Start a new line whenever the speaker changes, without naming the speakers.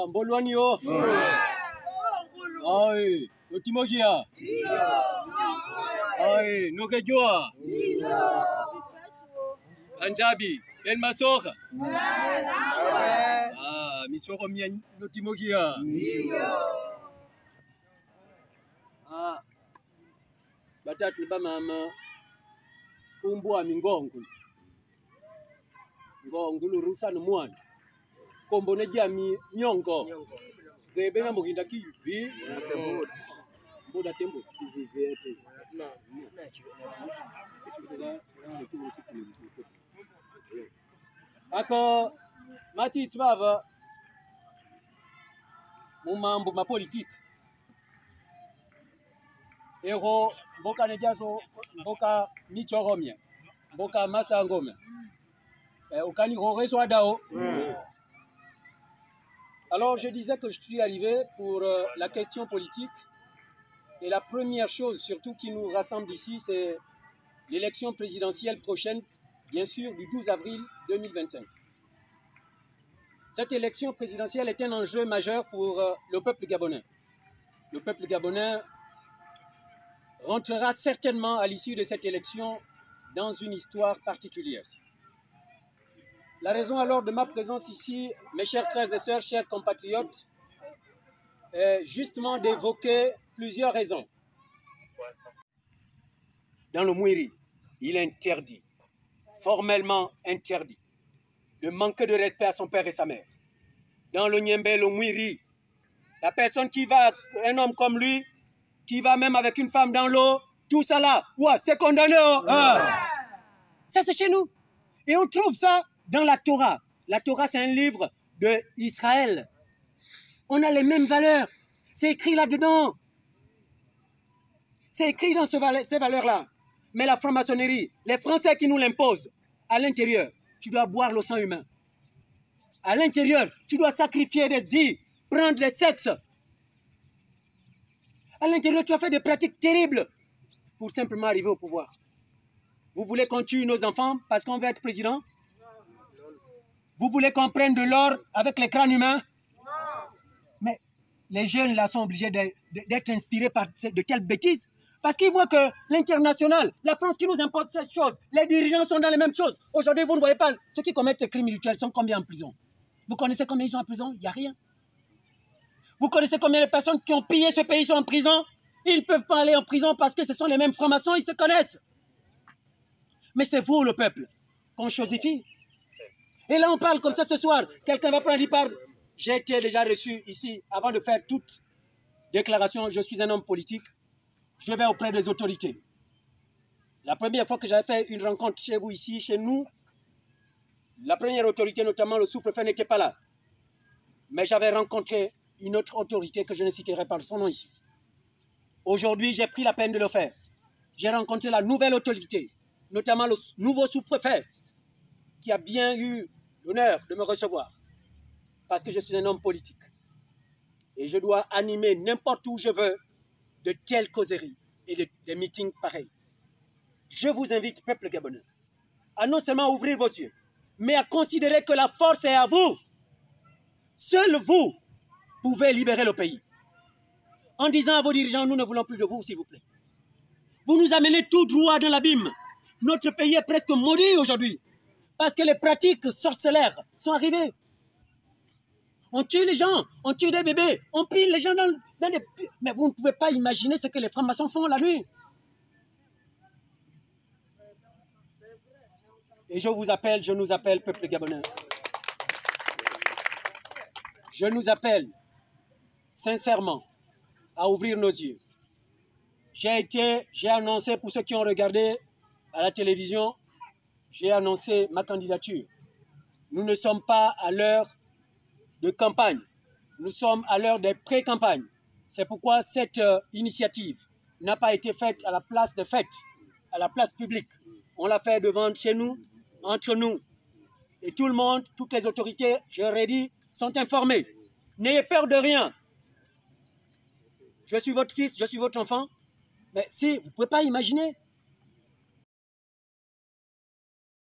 Mbolwani yo. Aye, Otimogia. Aye, Nokejoa. Anjabi, El Masoka. Ah, Michoro Mia Notimogia. Ah, Batat Niba Mama. Umbo Amingongu. Ngongulu Rusa no Mwan. Kombo Nejami Nyongo. Rebena Moginda Kibi. Boda Tembo. Ako Mati Tbava Mumambo ma politique. Ero Boka Nejazo Boka Michoromia. Boka Masangome. Okani Roreso Dao. Alors je disais que je suis arrivé pour la question politique. Et la première chose surtout qui nous rassemble ici, c'est l'élection présidentielle prochaine, bien sûr, du 12 avril 2025. Cette élection présidentielle est un enjeu majeur pour le peuple gabonais. Le peuple gabonais rentrera certainement à l'issue de cette élection dans une histoire particulière. La raison alors de ma présence ici, mes chers frères et sœurs, chers compatriotes, est justement d'évoquer plusieurs raisons. Dans le Mouiri, il est interdit, formellement interdit, de manquer de respect à son père et sa mère. Dans le Niembe, le Mouiri, la personne qui va, un homme comme lui, qui va même avec une femme dans l'eau, tout ça là, ouais, c'est condamné. Ça c'est chez nous. Et on trouve ça dans la Torah. La Torah c'est un livre d'Israël. On a les mêmes valeurs. C'est écrit là-dedans. C'est écrit dans ces valeurs-là. Mais la franc-maçonnerie, les Français qui nous l'imposent, à l'intérieur, tu dois boire le sang humain. À l'intérieur, tu dois sacrifier des vies, prendre les sexes. À l'intérieur, tu as fait des pratiques terribles pour simplement arriver au pouvoir. Vous voulez qu'on tue nos enfants parce qu'on veut être président? Vous voulez qu'on prenne de l'or avec les crânes humains? Mais les jeunes là sont obligés d'être inspirés par de telles bêtises. Parce qu'ils voient que l'international, la France qui nous importe ces choses, les dirigeants sont dans les mêmes choses. Aujourd'hui, vous ne voyez pas ceux qui commettent les crimes mutuels sont combien en prison? Vous connaissez combien ils sont en prison? Il n'y a rien. Vous connaissez combien de personnes qui ont pillé ce pays sont en prison? Ils ne peuvent pas aller en prison parce que ce sont les mêmes francs-maçons, ils se connaissent. Mais c'est vous, le peuple, qu'on chosifie. Et là, on parle comme ça ce soir. Quelqu'un va prendre, il parle. J'ai été déjà reçu ici, avant de faire toute déclaration, je suis un homme politique. Je vais auprès des autorités. La première fois que j'avais fait une rencontre chez vous ici, chez nous, la première autorité, notamment le sous-préfet, n'était pas là. Mais j'avais rencontré une autre autorité que je ne citerai pas son nom ici. Aujourd'hui, j'ai pris la peine de le faire. J'ai rencontré la nouvelle autorité, notamment le nouveau sous-préfet, qui a bien eu l'honneur de me recevoir, parce que je suis un homme politique. Et je dois animer n'importe où je veux de telles causeries et des meetings pareils. Je vous invite, peuple gabonais, à non seulement ouvrir vos yeux, mais à considérer que la force est à vous. Seul vous pouvez libérer le pays. En disant à vos dirigeants, nous ne voulons plus de vous, s'il vous plaît. Vous nous amenez tout droit dans l'abîme. Notre pays est presque maudit aujourd'hui, parce que les pratiques sorcellaires sont arrivées. On tue les gens, on tue des bébés, on pille les gens dans des... Mais vous ne pouvez pas imaginer ce que les francs-maçons font la nuit. Et je vous appelle, je nous appelle, peuple gabonais. Je nous appelle, sincèrement, à ouvrir nos yeux. J'ai annoncé, pour ceux qui ont regardé à la télévision, j'ai annoncé ma candidature. Nous ne sommes pas à l'heure de campagne. Nous sommes à l'heure des pré-campagnes. C'est pourquoi cette initiative n'a pas été faite à la place des fêtes, à la place publique. On l'a fait devant chez nous, entre nous. Et tout le monde, toutes les autorités, je l'ai dit, sont informées. N'ayez peur de rien. Je suis votre fils, je suis votre enfant. Mais si, vous ne pouvez pas imaginer